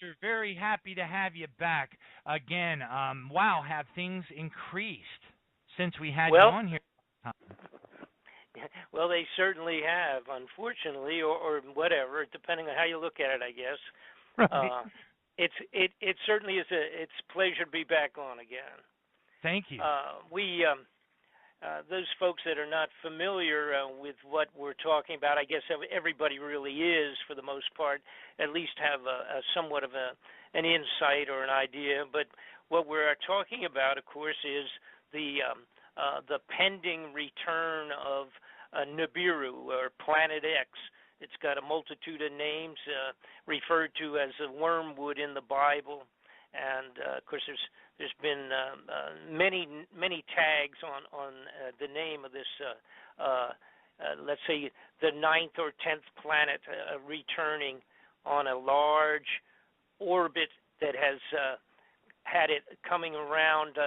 Professor, very happy to have you back again. Wow, have things increased since we had you Well, on here? well, they certainly have, unfortunately, or whatever, depending on how you look at it, I guess. Right. Uh, it certainly is it's a pleasure to be back on again. Thank you. We those folks that are not familiar with what we're talking about, I guess everybody really is for the most part, at least have a somewhat of an insight or an idea. But what we're talking about, of course, is the pending return of Nibiru or Planet X. It's got a multitude of names referred to as a wormwood in the Bible, and of course there's been many tags on the name of this. Let's say the ninth or 10th planet returning on a large orbit that has had it coming around.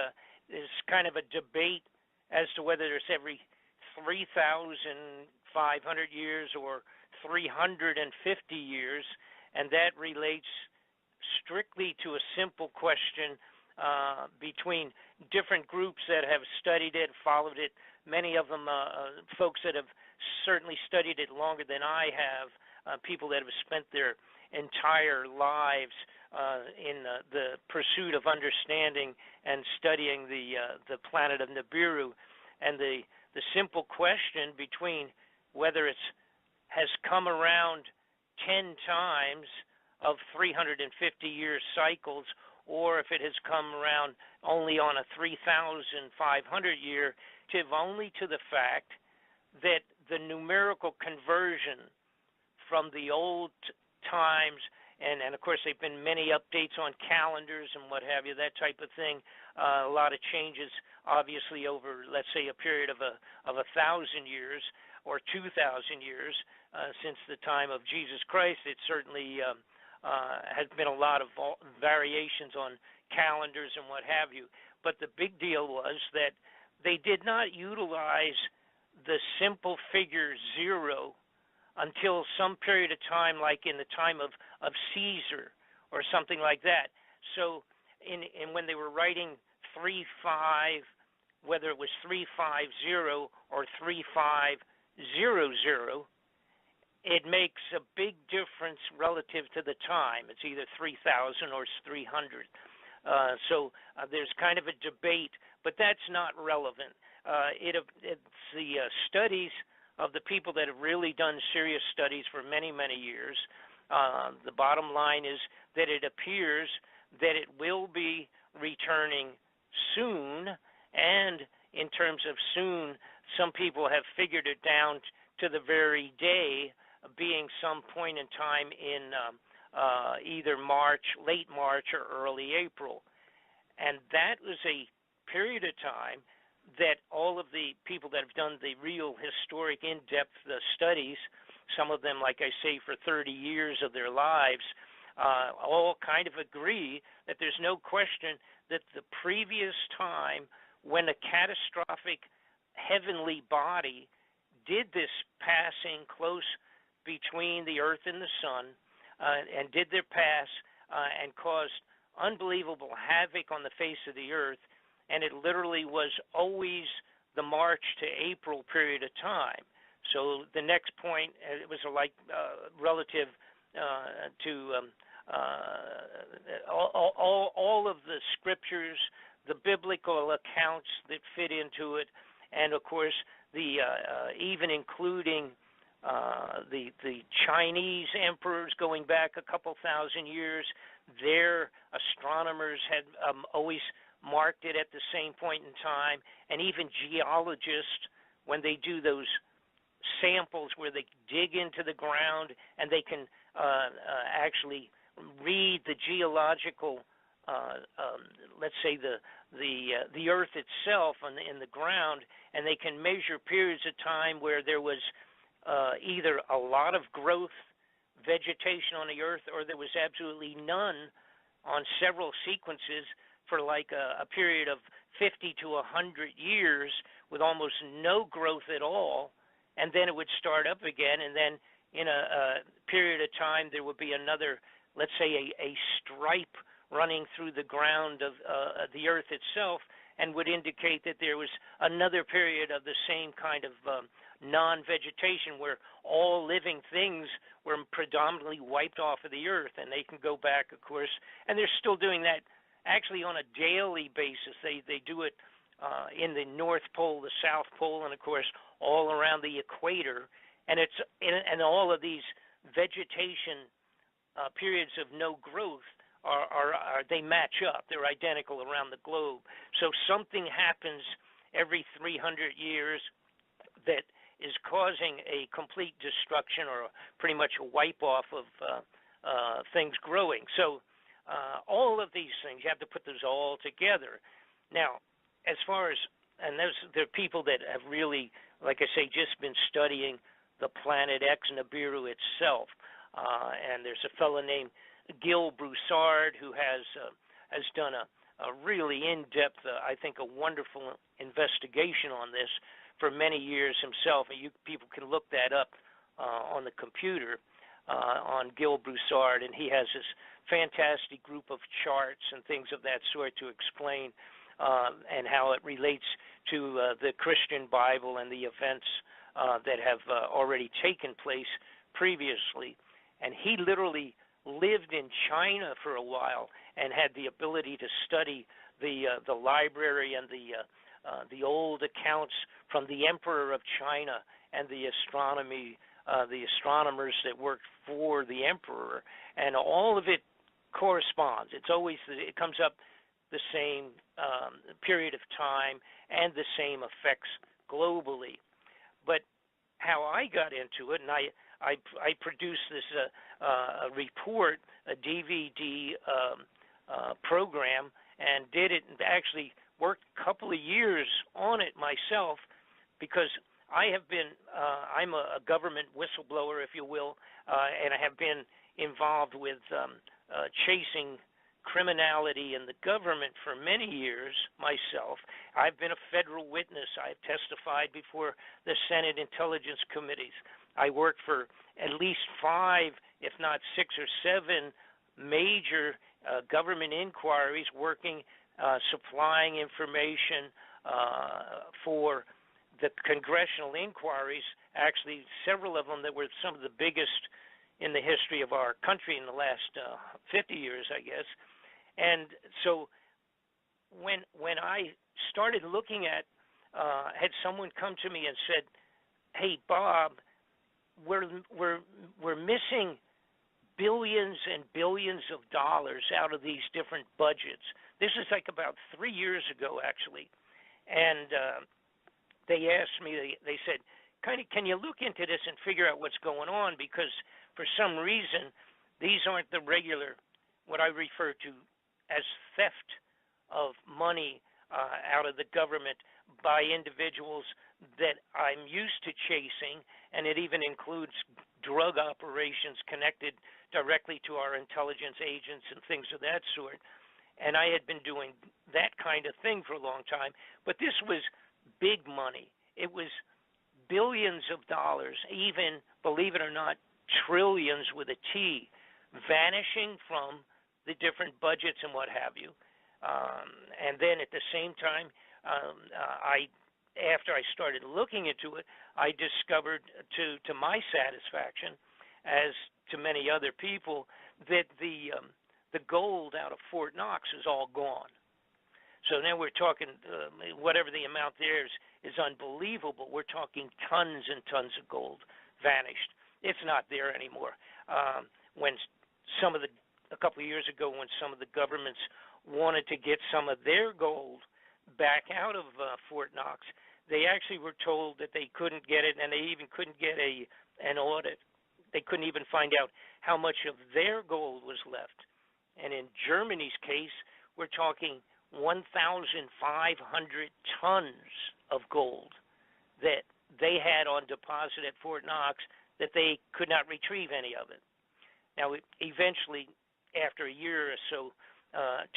There's kind of a debate as to whether there's every 3,500 years or 350 years, and that relates strictly to a simple question between different groups that have studied it, followed it. Many of them folks that have certainly studied it longer than I have, people that have spent their entire lives in the pursuit of understanding and studying the planet of Nibiru, and the simple question between whether it's has come around 10 times of 350 year cycles, or if it has come around only on a 3,500 year, only to the fact that the numerical conversion from the old times, and of course there have been many updates on calendars and what have you, that type of thing, a lot of changes obviously over, let's say, a period of 1,000 years or 2,000 years since the time of Jesus Christ. It certainly has been a lot of variations on calendars and what have you. But the big deal was that they did not utilize the simple figure 0 until some period of time, like in the time of Caesar or something like that. So when they were writing 3-5, whether it was 350 or 3500, it makes a big difference relative to the time. It's either 3,000 or it's 300. So there's kind of a debate, but that's not relevant. It's the studies of the people that have really done serious studies for many, many years. The bottom line is that it appears that it will be returning soon, and in terms of soon, some people have figured it down to the very day, being some point in time in either March, late March, or early April. And that was a period of time that all of the people that have done the real historic in-depth studies, some of them, like I say, for 30 years of their lives, all kind of agree that there's no question that the previous time when a catastrophic heavenly body did this passing close between the earth and the sun, and did their pass and caused unbelievable havoc on the face of the earth, and it literally was always the March to April period of time. So the next point, it was like relative to all of the scriptures, the biblical accounts that fit into it, and of course the even including the Chinese emperors going back a couple thousand years. Their astronomers had always marked it at the same point in time, and even geologists, when they do those samples where they dig into the ground and they can actually read the geological, let's say the earth itself in the ground, and they can measure periods of time where there was either a lot of growth, vegetation on the earth, or there was absolutely none on several sequences for like a period of 50 to 100 years with almost no growth at all, and then it would start up again, and then in a period of time there would be another let's say, a stripe running through the ground of the Earth itself, and would indicate that there was another period of the same kind of non-vegetation where all living things were predominantly wiped off of the Earth. And they can go back, of course, and they're still doing that actually on a daily basis. They do it in the North Pole, the South Pole, and of course all around the equator. And all of these vegetation periods of no growth are they match up. They're identical around the globe. So something happens every 300 years that is causing a complete destruction or pretty much a wipe off of things growing. So all of these things, you have to put those all together. Now, as far as, and there are people that have really, like I say, just been studying the planet X, Nibiru itself. And there's a fellow named Gil Broussard who has done a really in-depth, I think, a wonderful investigation on this for many years himself. And you people can look that up on the computer on Gil Broussard, and he has this fantastic group of charts and things of that sort to explain and how it relates to the Christian Bible and the events that have already taken place previously. And he literally lived in China for a while and had the ability to study the library and the old accounts from the Emperor of China and the astronomers that worked for the Emperor, and all of it corresponds. It comes up the same period of time and the same effects globally. But how I got into it, and I produced this a report, a DVD program, and did it, and actually worked a couple of years on it myself, because I have been, I'm a government whistleblower, if you will, and I have been involved with chasing criminality in the government for many years myself. I've been a federal witness. I've testified before the Senate Intelligence Committees. I worked for at least 5, if not 6 or 7 major government inquiries, working, supplying information for the congressional inquiries, actually several of them that were some of the biggest in the history of our country in the last 50 years, I guess. And so when I started looking at, had someone come to me and said, "Hey, Bob, we're missing billions and billions of dollars out of these different budgets." This is like about 3 years ago, actually. And they asked me, they said, can you look into this and figure out what's going on? Because for some reason, these aren't the regular, what I refer to as theft of money out of the government by individuals that I'm used to chasing, and it even includes drug operations connected directly to our intelligence agents and things of that sort. And I had been doing that kind of thing for a long time, but this was big money. It was billions of dollars, even, believe it or not, trillions with a T, vanishing from the different budgets and what have you. And then at the same time, after I started looking into it, I discovered, to my satisfaction, as to many other people, that the gold out of Fort Knox is all gone. So now we're talking, whatever the amount there is unbelievable. We're talking tons and tons of gold vanished. It's not there anymore. When a couple of years ago, when some of the governments wanted to get some of their gold back out of Fort Knox, they actually were told that they couldn't get it, and they even couldn't get an audit. They couldn't even find out how much of their gold was left. And in Germany's case, we're talking 1,500 tons of gold that they had on deposit at Fort Knox that they could not retrieve any of it. Now, eventually, after a year or so,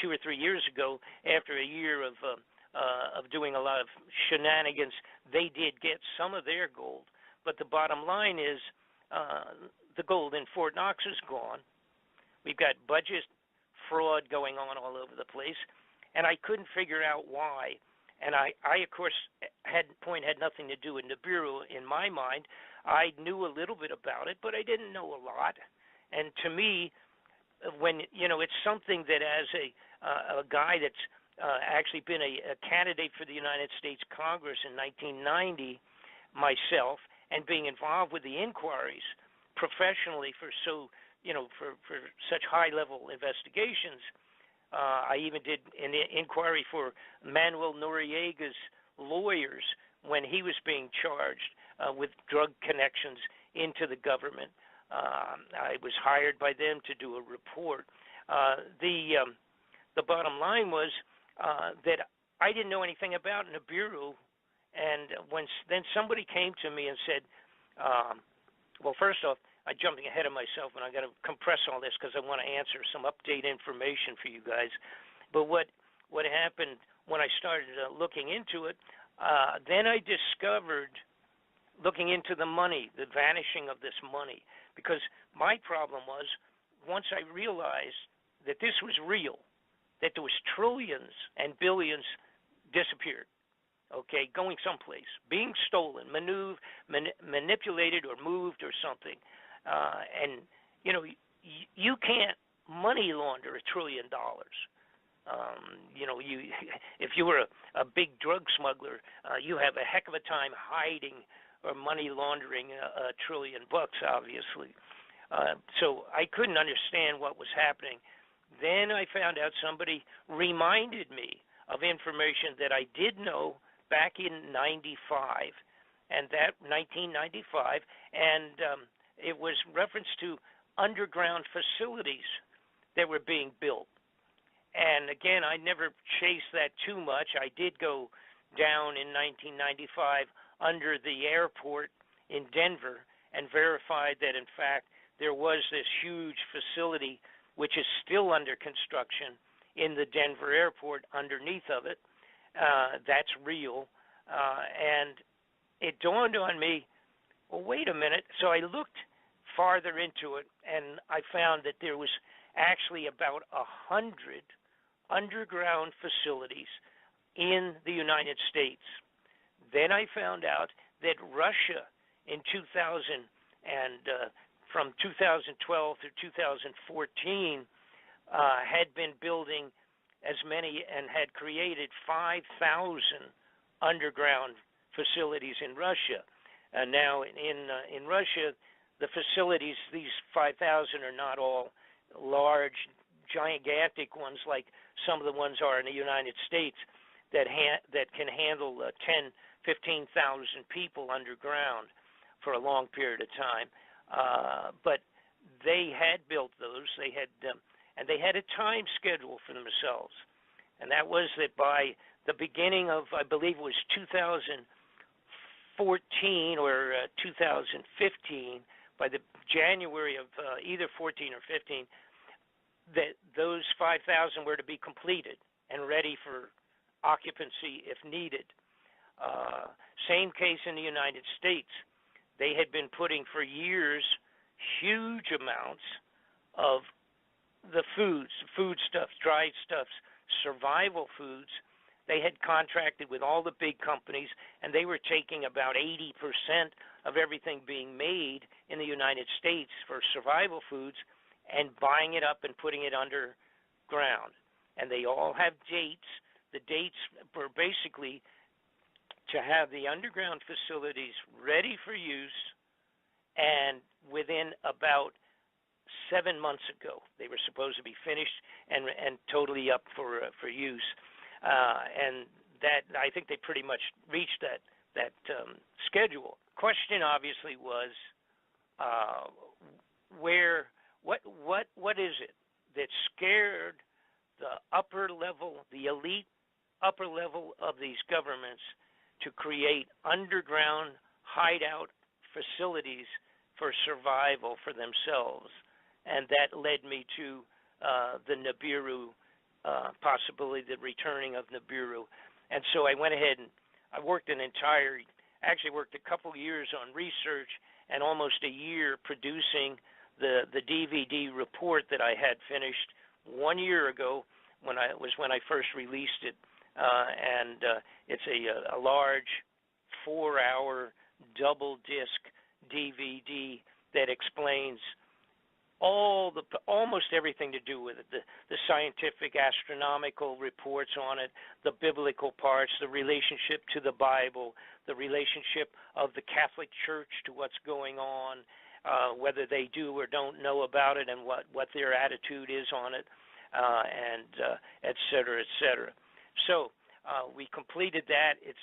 2 or 3 years ago, after a year of doing a lot of shenanigans, they did get some of their gold. But the bottom line is the gold in Fort Knox is gone. We've got budget fraud going on all over the place, and I couldn't figure out why. And I of course, had nothing to do with Nibiru in my mind. I knew a little bit about it, but I didn't know a lot. And to me, when it's something that as a guy that's actually been a candidate for the United States Congress in 1990 myself, and being involved with the inquiries professionally for such high level investigations. I even did an inquiry for Manuel Noriega's lawyers when he was being charged with drug connections into the government. I was hired by them to do a report. The bottom line was that I didn't know anything about Nibiru, and then somebody came to me and said, well, first off, I'm jumping ahead of myself, and I got to compress all this because I want to answer some update information for you guys. But what happened when I started looking into it, then I discovered, looking into the money, the vanishing of this money, because my problem was once I realized that this was real, that there was trillions and billions disappeared, okay, going someplace, being stolen, manipulated or moved or something. And, you can't money launder $1 trillion. If you were a big drug smuggler, you have a heck of a time hiding or money laundering $1 trillion, obviously. So I couldn't understand what was happening. Then I found out somebody reminded me of information that I did know back in 1995, and that 1995, and it was reference to underground facilities that were being built. And again, I never chased that too much. I did go down in 1995 under the airport in Denver and verified that, in fact, there was this huge facility which is still under construction in the Denver airport underneath of it. That's real. And it dawned on me, well, wait a minute. So I looked farther into it, and I found that there was actually about 100 underground facilities in the United States. Then I found out that Russia in 2000 and from 2012 through 2014 had been building as many and had created 5,000 underground facilities in Russia. Now in Russia, the facilities, these 5,000 are not all large, gigantic ones like some of the ones are in the United States that can handle 10, 15,000 people underground for a long period of time. But they had built those. And they had a time schedule for themselves, and that was that by the beginning of, I believe it was 2014 or 2015, by the January of either 14 or 15, that those 5,000 were to be completed and ready for occupancy if needed. Same case in the United States. They had been putting for years huge amounts of the foodstuffs, dried stuffs, survival foods. They had contracted with all the big companies, and they were taking about 80% of everything being made in the United States for survival foods and buying it up and putting it underground. And they all have dates. The dates were basically to have the underground facilities ready for use, and within about 7 months ago, they were supposed to be finished and totally up for use. And that, I think they pretty much reached that schedule. Question obviously was, what is it that scared the upper level, the elite upper level of these governments to create underground hideout facilities for survival for themselves? And that led me to the Nibiru possibility, the returning of Nibiru. And so I went ahead and I worked a couple years on research and almost a year producing the DVD report that I had finished 1 year ago when I first released it, and it's a large 4-hour double disc DVD that explains almost everything to do with it, the scientific astronomical reports on it, the biblical parts, the relationship to the Bible, the relationship of the Catholic Church to what's going on, whether they do or don't know about it, and what their attitude is on it, and et cetera, et cetera. So we completed that. It's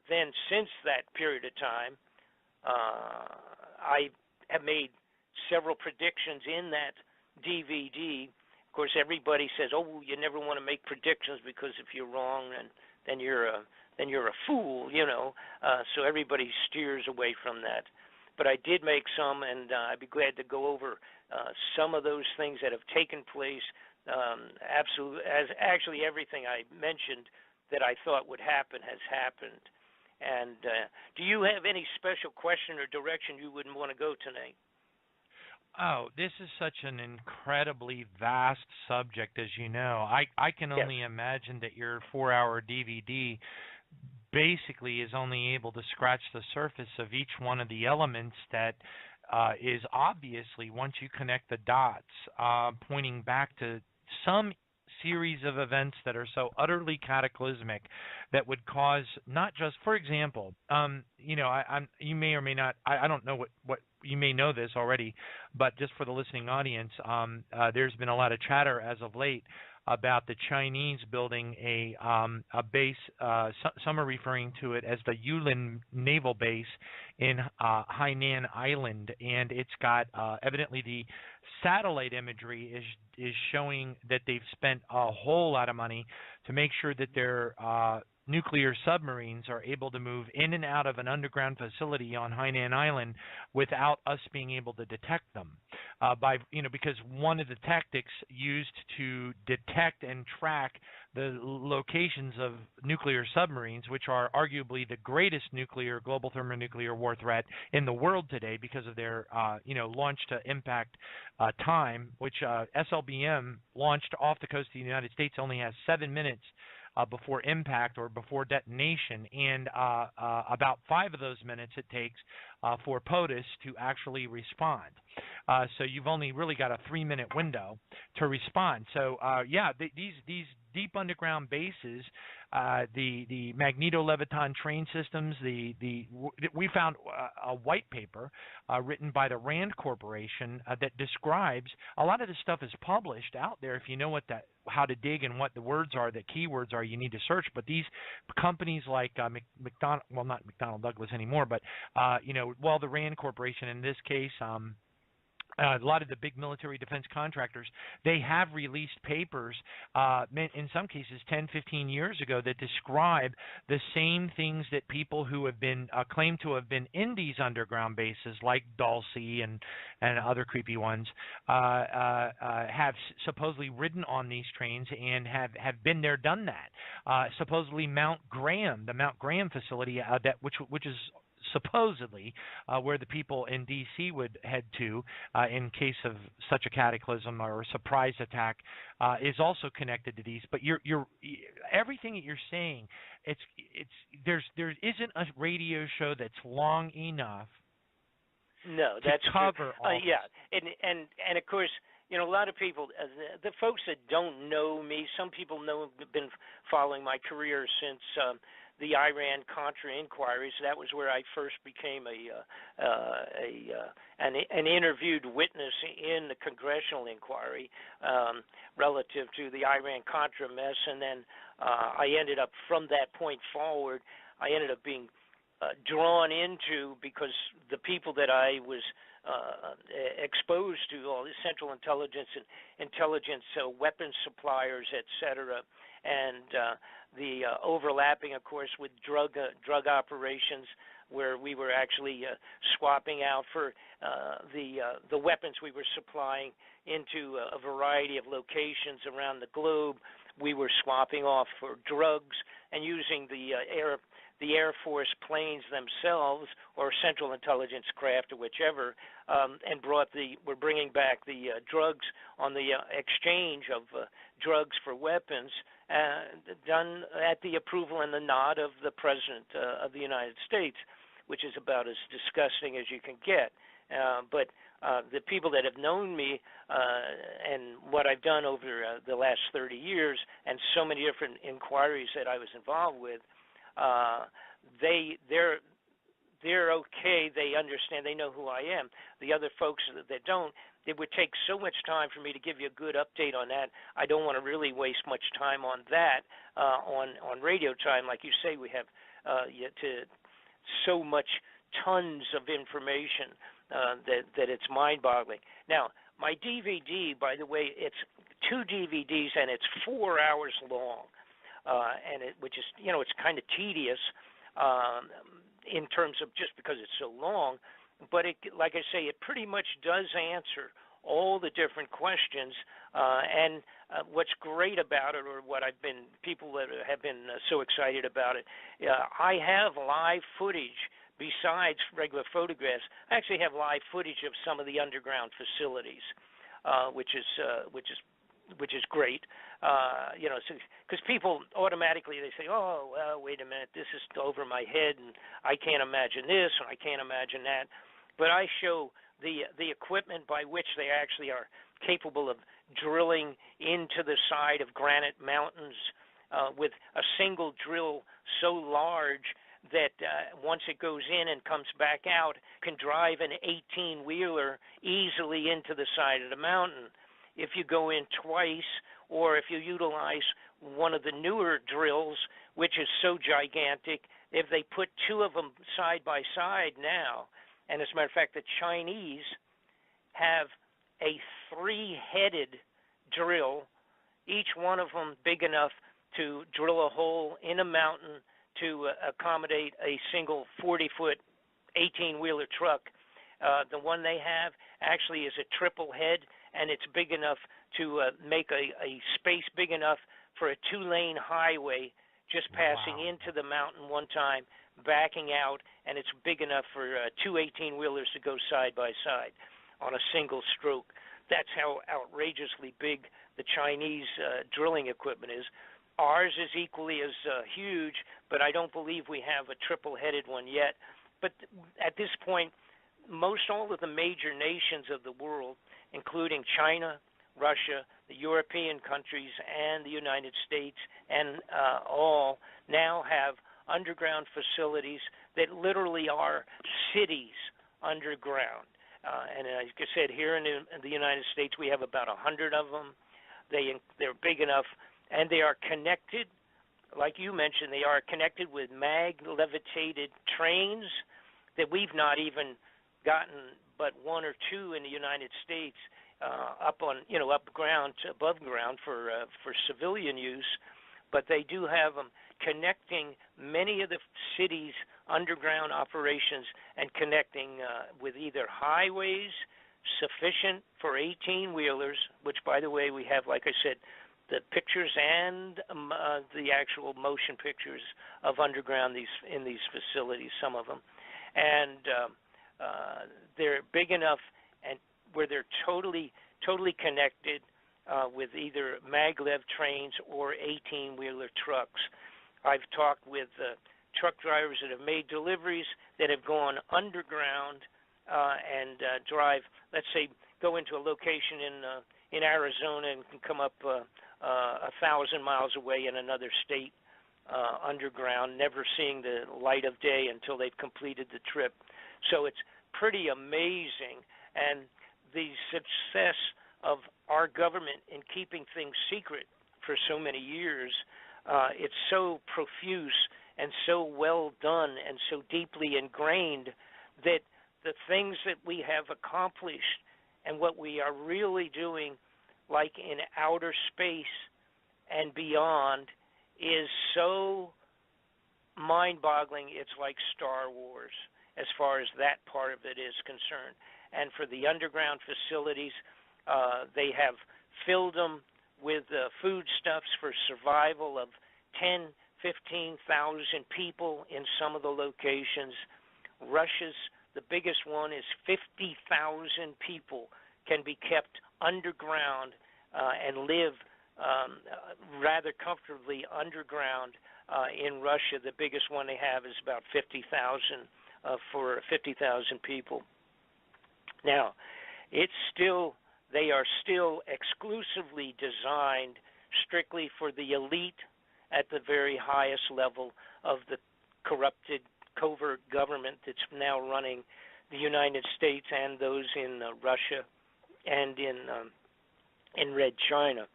then since that period of time, I have made several predictions in that DVD. Of course, everybody says, "Oh, you never want to make predictions because if you're wrong, then you're a fool," you know. So everybody steers away from that. But I did make some, and I'd be glad to go over some of those things that have taken place. Actually everything I mentioned that I thought would happen has happened. And do you have any special question or direction you wouldn't want to go tonight? Oh, this is such an incredibly vast subject, as you know. I can only imagine that your 4-hour DVD basically is only able to scratch the surface of each one of the elements that is obviously, once you connect the dots, pointing back to some series of events that are so utterly cataclysmic that would cause not just, for example, you may or may not, I don't know what you may know this already, but just for the listening audience, there's been a lot of chatter as of late about the Chinese building a base. Some are referring to it as the Yulin Naval Base in Hainan Island, and it's got evidently the satellite imagery is showing that they've spent a whole lot of money to make sure that their nuclear submarines are able to move in and out of an underground facility on Hainan Island without us being able to detect them. Because one of the tactics used to detect and track the locations of nuclear submarines, which are arguably the greatest global thermonuclear war threat in the world today because of their launch to impact time, which SLBM launched off the coast of the United States only has 7 minutes before impact or before detonation, and about 5 of those minutes it takes for POTUS to actually respond. So you've only really got a 3-minute window to respond. So these deep underground bases, the magneto-leviton train systems, we found a white paper written by the Rand Corporation that describes a lot of this stuff is published out there. If you know how to dig and what the words are, the keywords are, you need to search. But these companies like not McDonnell Douglas anymore, but the Rand Corporation in this case. A lot of the big military defense contractors, they have released papers, in some cases 10, 15 years ago, that describe the same things that people who have been claimed to have been in these underground bases, like Dulce and other creepy ones, have supposedly ridden on these trains and have been there, done that. Supposedly the Mount Graham facility, which is supposedly where the people in D.C. would head to in case of such a cataclysm or a surprise attack, is also connected to these. But everything that you're saying, there isn't a radio show that's long enough. No, that's to cover all. And of course, a lot of people, the folks that don't know me, some people have been following my career since the Iran-Contra inquiries. That was where I first became an interviewed witness in the congressional inquiry relative to the Iran-Contra mess, and then I ended up, from that point forward, I ended up being drawn into, because the people that I was exposed to, all the Central Intelligence and intelligence weapons suppliers, et cetera, and the overlapping, of course, with drug operations, where we were actually swapping out for the weapons we were supplying into a variety of locations around the globe. We were swapping off for drugs and using the Air Force planes themselves or Central Intelligence craft or whichever, and we're bringing back the drugs on the exchange of drugs for weapons, done at the approval and the nod of the President of the United States, which is about as disgusting as you can get. But the people that have known me and what I've done over the last 30 years and so many different inquiries that I was involved with, they're okay. They understand. They know who I am. The other folks that don't, it would take so much time for me to give you a good update on that. I don't want to really waste much time on that on radio time. Like you say, we have so much tons of information that it's mind-boggling. Now, my DVD, by the way, it's 2 DVDs and it's 4 hours long, which is, it's kind of tedious in terms of just because it's so long. But like I say, it pretty much does answer all the different questions. And what's great about it, or people that have been so excited about it, I have live footage. Besides regular photographs, I actually have live footage of some of the underground facilities, which is great. Because people automatically they say, "Oh, well, wait a minute, this is over my head, and I can't imagine this, and I can't imagine that." But I show the equipment by which they actually are capable of drilling into the side of granite mountains with a single drill so large that once it goes in and comes back out, can drive an 18-wheeler easily into the side of the mountain. If you go in twice, or if you utilize one of the newer drills, which is so gigantic, if they put 2 of them side by side now, and as a matter of fact, the Chinese have a 3-headed drill, each one of them big enough to drill a hole in a mountain to accommodate a single 40-foot 18-wheeler truck. The one they have actually is a triple head, and it's big enough to make a space big enough for a 2-lane highway just passing into the mountain one time, backing out, and it's big enough for 2 18-wheelers to go side by side on a single stroke. That's how outrageously big the Chinese drilling equipment is. Ours is equally as huge, but I don't believe we have a triple-headed one yet. But at this point, most all of the major nations of the world, including China, Russia, the European countries, and the United States, and all now have underground facilities that literally are cities underground. And as I said, here in the United States, we have about 100 of them. They're big enough. And they are connected, like you mentioned, they are connected with mag-levitated trains that we've not even gotten but 1 or 2 in the United States up ground to above ground for civilian use. But they do have them connecting many of the cities' underground operations and connecting with either highways sufficient for 18-wheelers, which, by the way, we have, like I said, the pictures and the actual motion pictures of underground in these facilities, some of them, and they're big enough and where they're totally connected with either maglev trains or 18-wheeler trucks. I've talked with truck drivers that have made deliveries that have gone underground and drive. Let's say go into a location in Arizona and can come up 1,000 miles away in another state underground, never seeing the light of day until they've completed the trip. So it's pretty amazing. And the success of our government in keeping things secret for so many years, it's so profuse and so well done and so deeply ingrained that the things that we have accomplished and what we are really doing, like in outer space and beyond, is so mind-boggling. It's like Star Wars as far as that part of it is concerned. And for the underground facilities, They have filled them with foodstuffs for survival of 10, 15,000 people in some of the locations. Russia's, the biggest one, is 50,000 people can be kept underground and live rather comfortably underground in Russia. The biggest one they have is about 50,000 for 50,000 people. Now, they are still exclusively designed strictly for the elite at the very highest level of the corrupted covert government that's now running the United States and those in Russia and in Red China.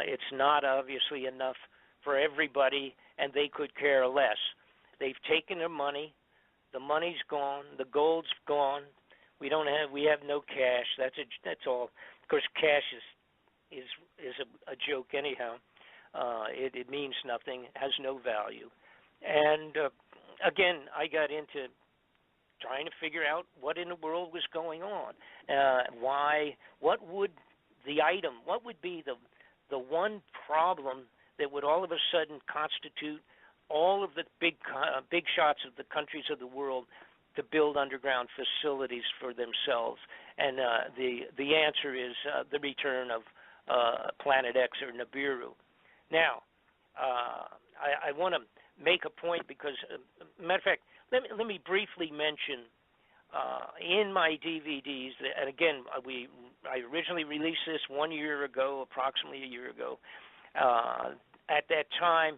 It's not obviously enough for everybody, and they could care less. They've taken their money. The money's gone. The gold's gone. We have no cash. That's all. Of course, cash is a joke anyhow. It means nothing. Has no value. And again, I got into trying to figure out what in the world was going on. What would be the one problem that would all of a sudden constitute all of the big shots of the countries of the world to build underground facilities for themselves? And the answer is the return of Planet X or Nibiru. Now, I want to make a point because, matter of fact, let me briefly mention in my DVDs, and again, I originally released this 1 year ago, approximately a year ago. At that time,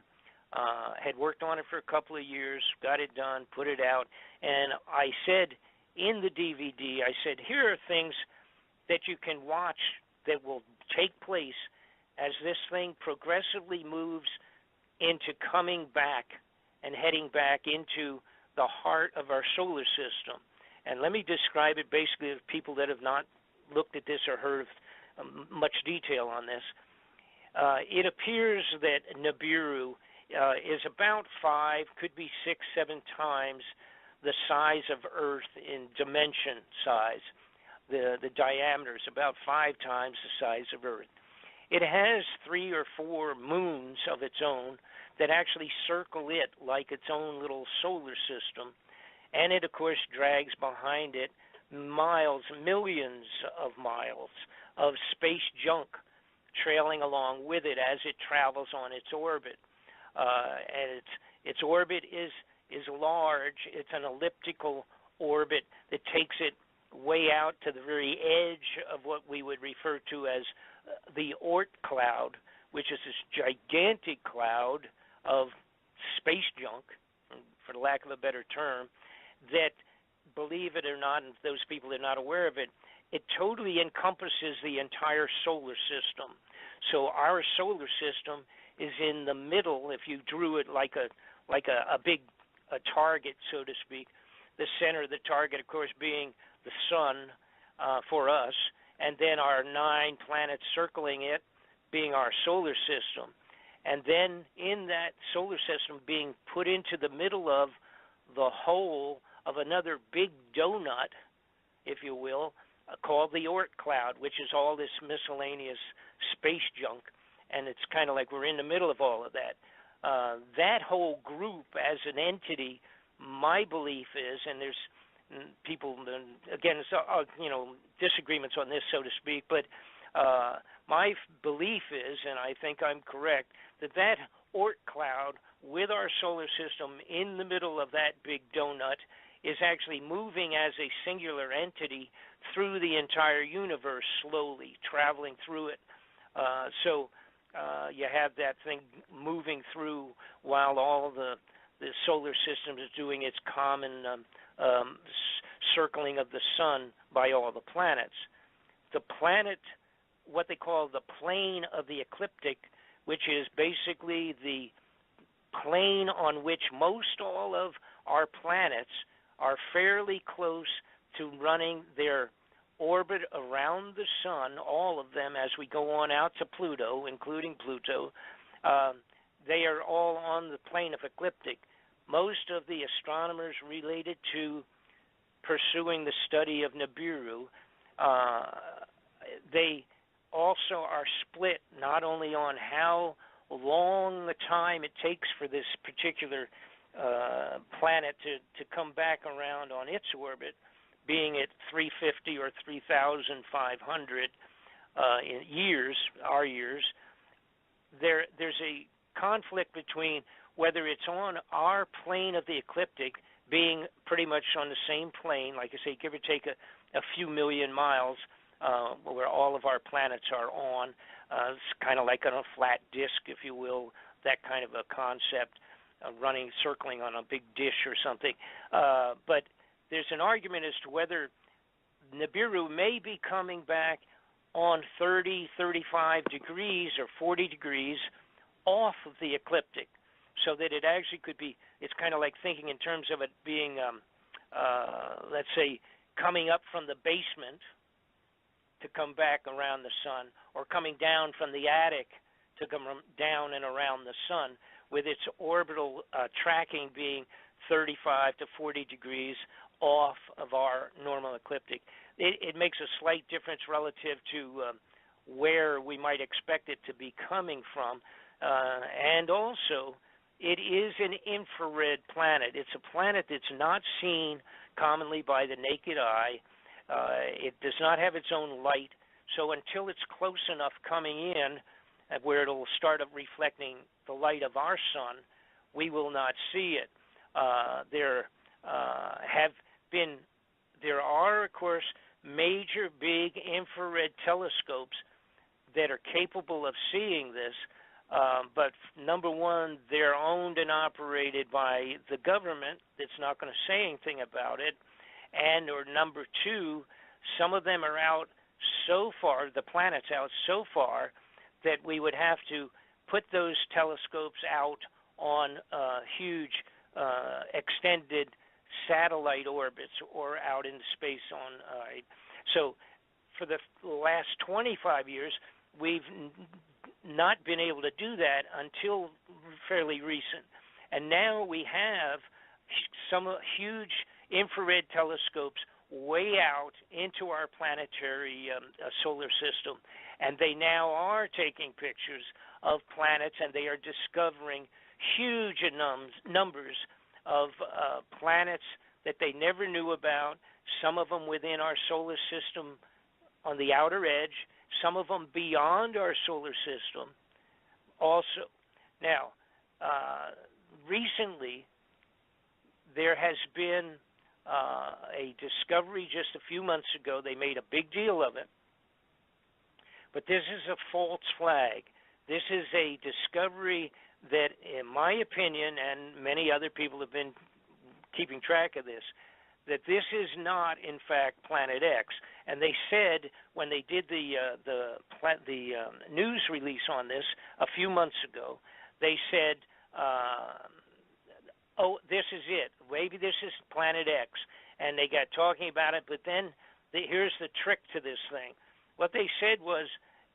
had worked on it for a couple of years, got it done, put it out, and I said in the DVD, I said, here are things that you can watch that will take place as this thing progressively moves into coming back and heading back into the heart of our solar system. And let me describe it basically to people that have not looked at this or heard of much detail on this. It appears that Nibiru is about 5, could be 6, 7 times the size of Earth in dimension size. The diameter is about 5 times the size of Earth. It has 3 or 4 moons of its own that actually circle it like its own little solar system. And it, of course, drags behind it miles, millions of miles of space junk trailing along with it as it travels on its orbit. And its orbit is large. It's an elliptical orbit that takes it way out to the very edge of what we would refer to as the Oort cloud, which is this gigantic cloud of space junk, for the lack of a better term, that, believe it or not, and those people that are not aware of it, it totally encompasses the entire solar system. So our solar system is in the middle. If you drew it like a big target, so to speak, the center of the target, of course, being the sun for us, and then our 9 planets circling it being our solar system. And then in that solar system being put into the middle of the whole of another big donut, if you will, called the Oort cloud, which is all this miscellaneous space junk. And it's kind of like we're in the middle of all of that. That whole group as an entity, my belief is, and there's people, again, disagreements on this, so to speak, but my belief is, and I think I'm correct, that Oort cloud with our solar system in the middle of that big donut is actually moving as a singular entity through the entire universe, slowly traveling through it. So you have that thing moving through while all the solar system is doing its common circling of the sun by all the planets. The planet, what they call the plane of the ecliptic, which is basically the plane on which most all of our planets are fairly close to running their orbit around the sun, all of them, as we go on out to Pluto, including Pluto. They are all on the plane of ecliptic. Most of the astronomers related to pursuing the study of Nibiru, they also are split not only on how long the time it takes for this particular planet to come back around on its orbit, being at 350 or 3,500 in years, our years. There's a conflict between whether it's on our plane of the ecliptic, being pretty much on the same plane, like I say, give or take a few million miles, where all of our planets are on. It's kind of like on a flat disk, if you will, that kind of a concept, circling on a big dish or something. But there's an argument as to whether Nibiru may be coming back on 30, 35 degrees or 40 degrees off of the ecliptic, so that it actually could be, it's kind of like thinking in terms of it being, let's say, coming up from the basement to come back around the sun, or coming down from the attic to come down and around the sun, with its orbital tracking being 35 to 40 degrees off of our normal ecliptic. It makes a slight difference relative to where we might expect it to be coming from. And also, it is an infrared planet. It's a planet that's not seen commonly by the naked eye. It does not have its own light, so until it's close enough coming in where it'll start reflecting the light of our sun, we will not see it. There are, of course, major big infrared telescopes that are capable of seeing this, but number one, they're owned and operated by the government that's not going to say anything about it, and or number two, some of them are out so far, the planet's out so far, that we would have to put those telescopes out on huge extended satellite orbits or out in space on. So for the last 25 years, we've not been able to do that until fairly recent. And now we have some huge infrared telescopes way out into our planetary solar system, and they now are taking pictures of planets, and they are discovering huge numbers of planets that they never knew about, some of them within our solar system on the outer edge, some of them beyond our solar system also. Now, recently, there has been a discovery just a few months ago. They made a big deal of it. But this is a false flag. This is a discovery that, in my opinion, and many other people have been keeping track of this, that this is not, in fact, Planet X. And they said when they did the news release on this a few months ago, they said, oh, this is it. Maybe this is Planet X. And they got talking about it, but then here's the trick to this thing. What they said was,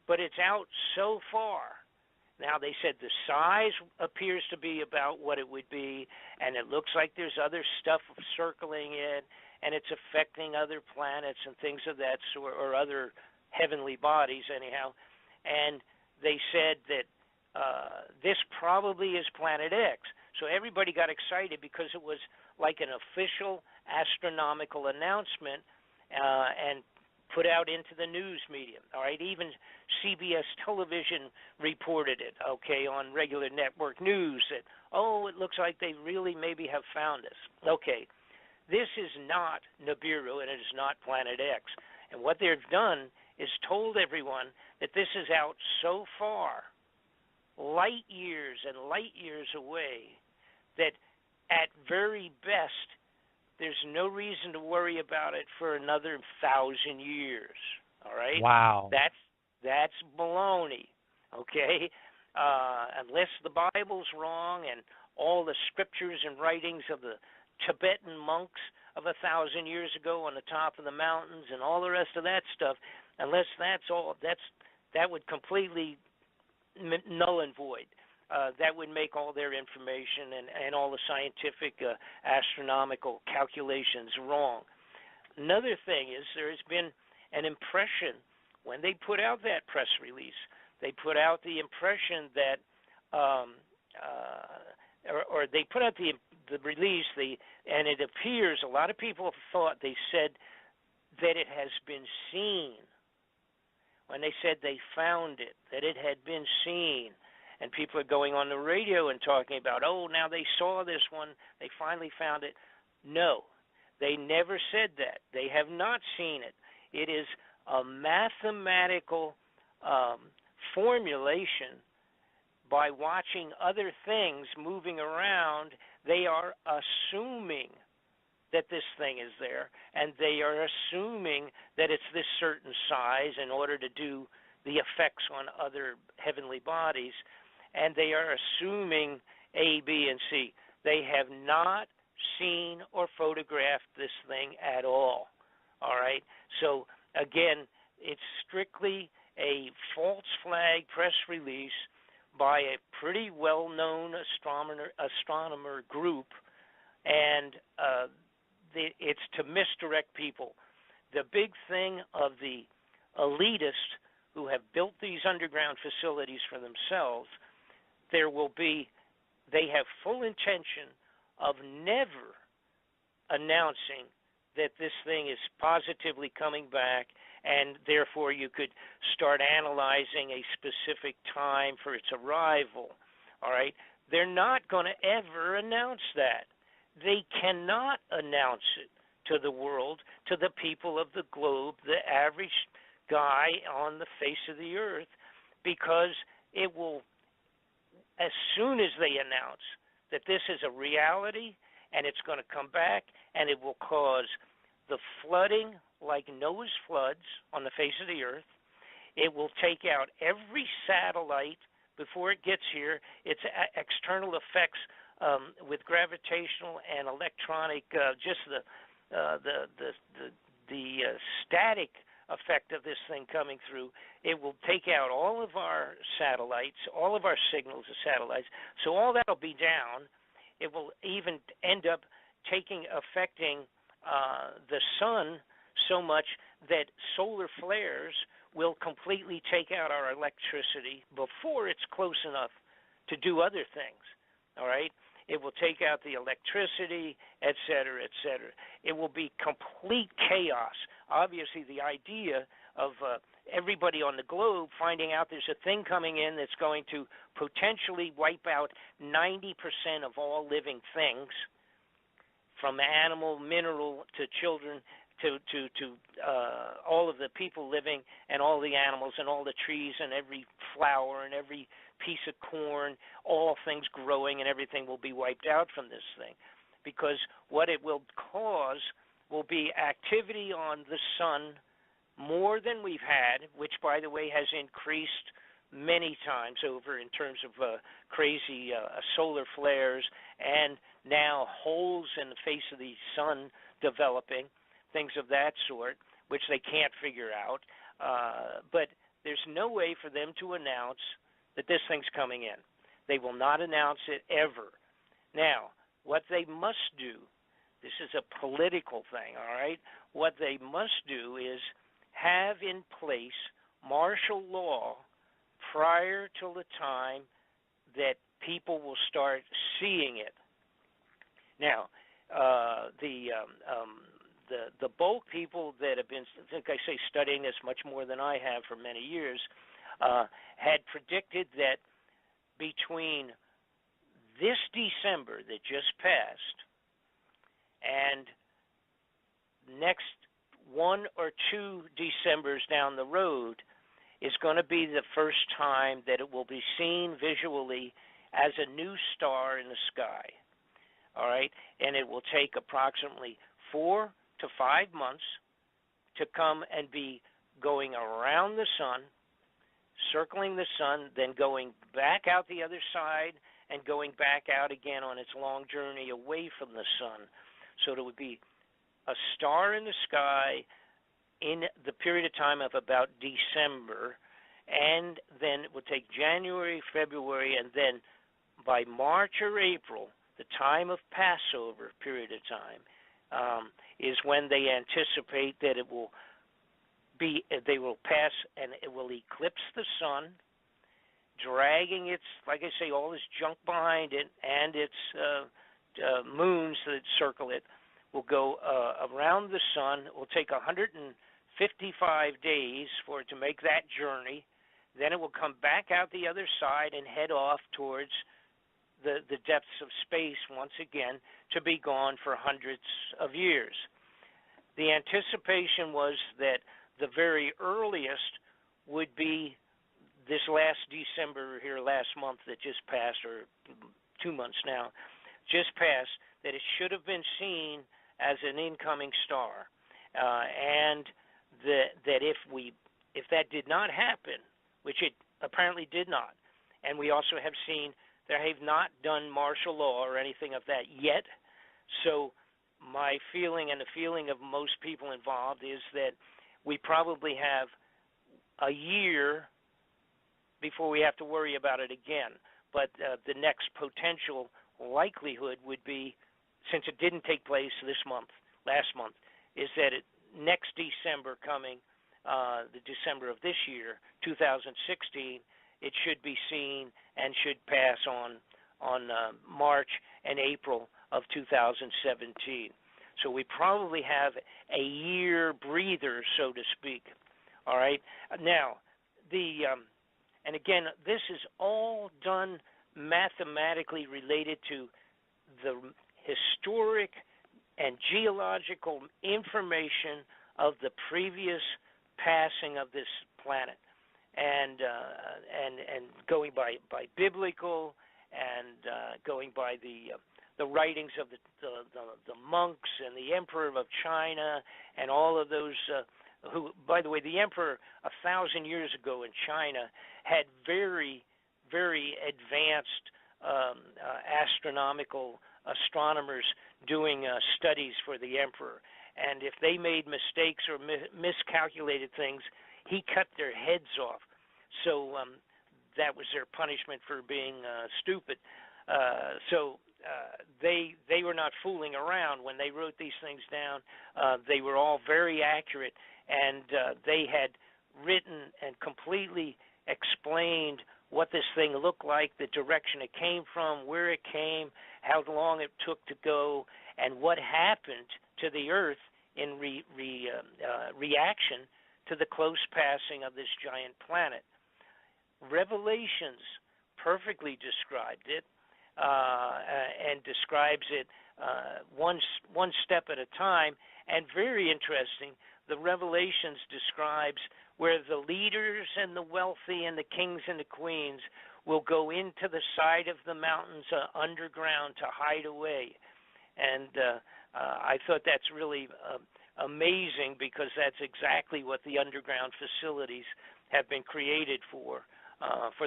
but it's out so far. Now, they said the size appears to be about what it would be, and it looks like there's other stuff circling it, and it's affecting other planets and things of that sort, or other heavenly bodies, anyhow. And they said that this probably is Planet X. So everybody got excited because it was like an official astronomical announcement and put out into the news medium. All right, even CBS television reported it, okay, on regular network news that, oh, it looks like they really maybe have found us. Okay, this is not Nibiru, and it is not Planet X. And what they've done is told everyone that this is out so far, light years and light years away, that at very best, there's no reason to worry about it for another 1,000 years. All right? Wow. That's baloney. Okay? Unless the Bible's wrong and all the scriptures and writings of the Tibetan monks of 1,000 years ago on the top of the mountains and all the rest of that stuff, unless that's all, that would completely null and void. That would make all their information and all the scientific astronomical calculations wrong. Another thing is there has been an impression when they put out that press release, they put out the impression that, or they put out the release, and it appears a lot of people thought, they said that it has been seen. When they said they found it, that it had been seen. And people are going on the radio and talking about, oh, now they saw this one, they finally found it. No, they never said that. They have not seen it. It is a mathematical formulation. By watching other things moving around, they are assuming that this thing is there, and they are assuming that it's this certain size in order to do the effects on other heavenly bodies, and they are assuming A, B, and C. They have not seen or photographed this thing at all. All right? So, again, it's strictly a false flag press release by a pretty well-known astronomer group, and it's to misdirect people. The big thing of the elitists who have built these underground facilities for themselves, they have full intention of never announcing that this thing is positively coming back, and therefore you could start analyzing a specific time for its arrival. All right? They're not going to ever announce that. They cannot announce it to the world, to the people of the globe, the average guy on the face of the earth, because it will, as soon as they announce that this is a reality and it's going to come back and it will cause the flooding like Noah's floods on the face of the earth, it will take out every satellite before it gets here. Its external effects with gravitational and electronic, just the static effect of this thing coming through, it will take out all of our satellites, all of our signals of satellites. So all that will be down. It will even end up affecting the sun so much that solar flares will completely take out our electricity before it's close enough to do other things. All right? It will take out the electricity, et cetera, et cetera. It will be complete chaos. Obviously, the idea of everybody on the globe finding out there's a thing coming in that's going to potentially wipe out 90% of all living things, from animal, mineral, to children, to all of the people living, and all the animals, and all the trees, and every flower, and every piece of corn, all things growing, and everything will be wiped out from this thing. Because what it will cause will be activity on the sun more than we've had, which, by the way, has increased many times over in terms of crazy solar flares, and now holes in the face of the sun developing, things of that sort, which they can't figure out. But there's no way for them to announce that this thing's coming in. They will not announce it ever. Now, what they must do, this is a political thing, all right? What they must do is have in place martial law prior till the time that people will start seeing it. Now, the bulk people that have been, I think I say, studying this much more than I have for many years, had predicted that between this December that just passed and next 1 or 2 Decembers down the road is going to be the first time that it will be seen visually as a new star in the sky. All right? And it will take approximately 4 to 5 months to come and be going around the sun, circling the sun, then going back out the other side and going back out again on its long journey away from the sun. So it would be a star in the sky in the period of time of about December, and then it would take January, February, and then by March or April, the time of Passover period of time, is when they anticipate that it will they will pass, and it will eclipse the sun, dragging its, like I say, all this junk behind it, and its moons that circle it will go around the sun. It will take 155 days for it to make that journey. Then it will come back out the other side and head off towards the depths of space once again, to be gone for hundreds of years. The anticipation was that the very earliest would be this last December here, last month that just passed, or 2 months now, just passed, that it should have been seen as an incoming star, and that if that did not happen, which it apparently did not, and we also have seen they have not done martial law or anything of that yet. So my feeling, and the feeling of most people involved, is that we probably have a year before we have to worry about it again. But the next potential likelihood would be, since it didn't take place last month, is that next December coming, the December of this year, 2016, it should be seen and should pass on March and April of 2017. So we probably have a year breather, so to speak. All right. Now, and again, this is all done mathematically related to the historic and geological information of the previous passing of this planet, and going by biblical, and going by the writings of the monks and the Emperor of China and all of those who, by the way, the Emperor 1,000 years ago in China had very, very advanced astronomers doing studies for the Emperor. And if they made mistakes or miscalculated things, he cut their heads off. So that was their punishment for being stupid. So they were not fooling around when they wrote these things down. They were all very accurate, and they had written and completely explained what this thing looked like, the direction it came from, where it came, how long it took to go, and what happened to the Earth in reaction to the close passing of this giant planet. Revelations perfectly described it, and describes it one step at a time. And very interesting, the Revelations describes where the leaders and the wealthy and the kings and the queens will go into the side of the mountains underground to hide away. And I thought that's really amazing, because that's exactly what the underground facilities have been created for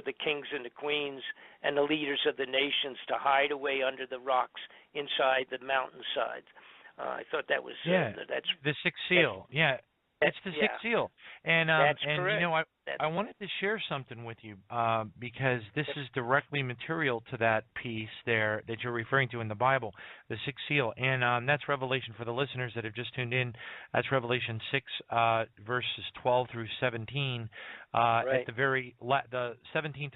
the kings and the queens and the leaders of the nations to hide away under the rocks inside the mountainsides. I thought that was that's the sixth seal. It's the sixth seal, and that's and correct. you know, I wanted to share something with you because this is directly material to that piece there that you're referring to in the Bible, the sixth seal, and that's Revelation for the listeners that have just tuned in. That's Revelation 6, verses 12 through 17. Right. At the 17th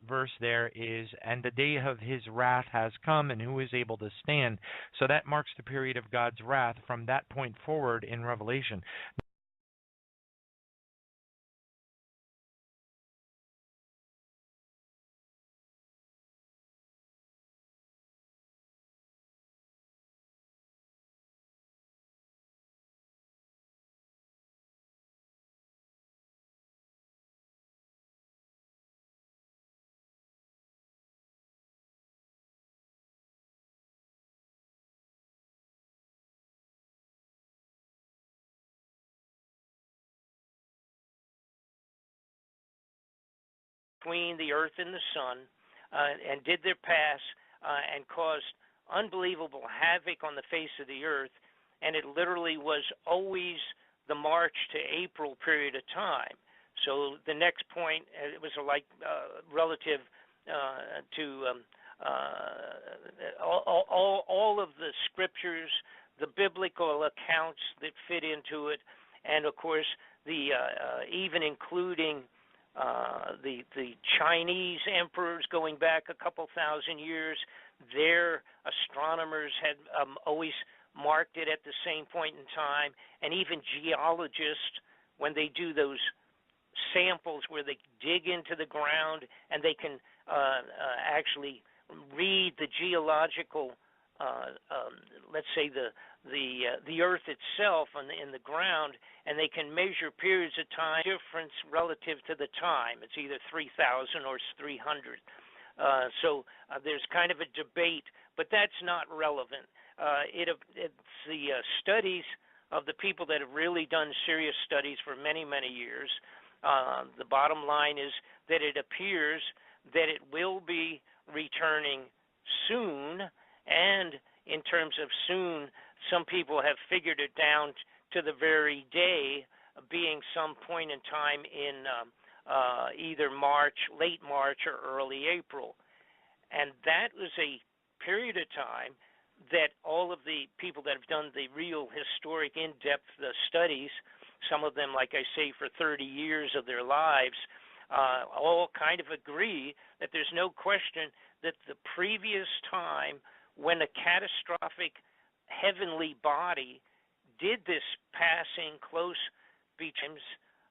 verse there is, "And the day of his wrath has come, and who is able to stand?" So that marks the period of God's wrath from that point forward in Revelation. Between the earth and the sun, and did their pass, and caused unbelievable havoc on the face of the earth. And it literally was always the March to April period of time. So the next point, it was like relative to all of the scriptures, the biblical accounts that fit into it, and of course the even including the Chinese emperors going back a couple thousand years. Their astronomers had always marked it at the same point in time, and even geologists, when they do those samples where they dig into the ground and they can actually read the geological, let's say the Earth itself in the ground, and they can measure periods of time difference relative to the time. It's either 3,000 or 300. So there's kind of a debate, but that's not relevant. It's the studies of the people that have really done serious studies for many, many years. The bottom line is that it appears that it will be returning soon, and in terms of soon, some people have figured it down to the very day, being some point in time in either March, late March, or early April. And that was a period of time that all of the people that have done the real historic in-depth studies, some of them, like I say, for 30 years of their lives, all kind of agree that there's no question that the previous time when a catastrophic heavenly body did this passing close times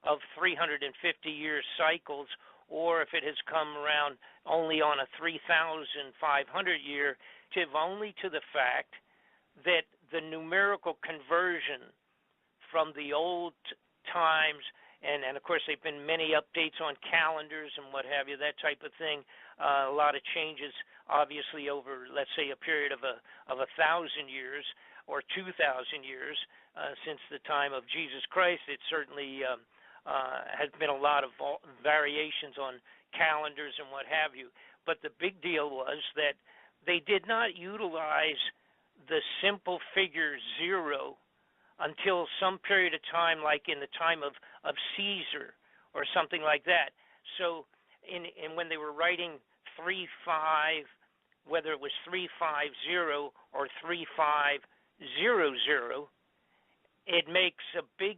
of 350-year cycles, or if it has come around only on a 3,500-year, only to the fact that the numerical conversion from the old times, and of course there have been many updates on calendars and what have you, that type of thing, a lot of changes obviously over, let's say, a period of 1,000 years or 2,000 years since the time of Jesus Christ. It certainly has been a lot of variations on calendars and what have you. But the big deal was that they did not utilize the simple figure 0 until some period of time, like in the time of Caesar or something like that. So when they were writing 3-5, whether it was 350 or 3500, it makes a big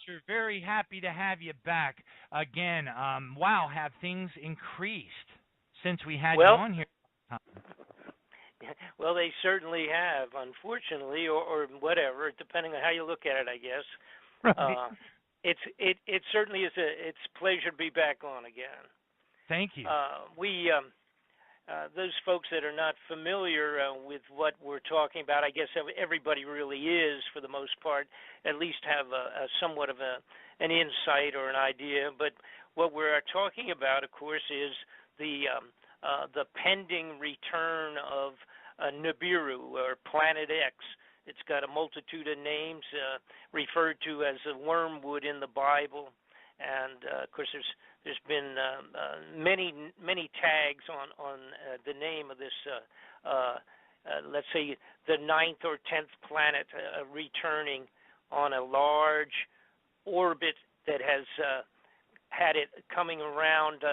We're very happy to have you back again. Wow, have things increased since we had you on here? Well, they certainly have, unfortunately, or whatever, depending on how you look at it, I guess. Right. It certainly is it's a pleasure to be back on again. Thank you. Those folks that are not familiar with what we're talking about, I guess everybody really is, for the most part, at least have a somewhat of an insight or an idea. But what we're talking about, of course, is the pending return of Nibiru, or Planet X. It's got a multitude of names, referred to as a wormwood in the Bible, and of course there's been many tags on the name of this. Let's say the 9th or 10th planet returning on a large orbit that has had it coming around.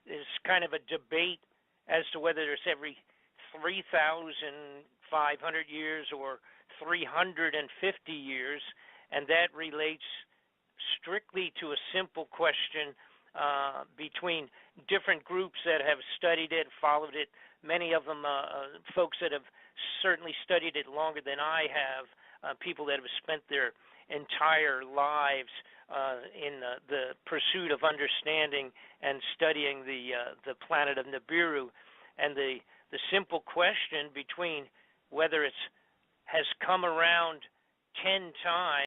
There's kind of a debate as to whether it's every 3,500 years or 350 years, and that relates strictly to a simple question between different groups that have studied it, followed it. Many of them, folks that have certainly studied it longer than I have, people that have spent their entire lives in the pursuit of understanding and studying the planet of Nibiru, and the simple question between whether it has come around 10 times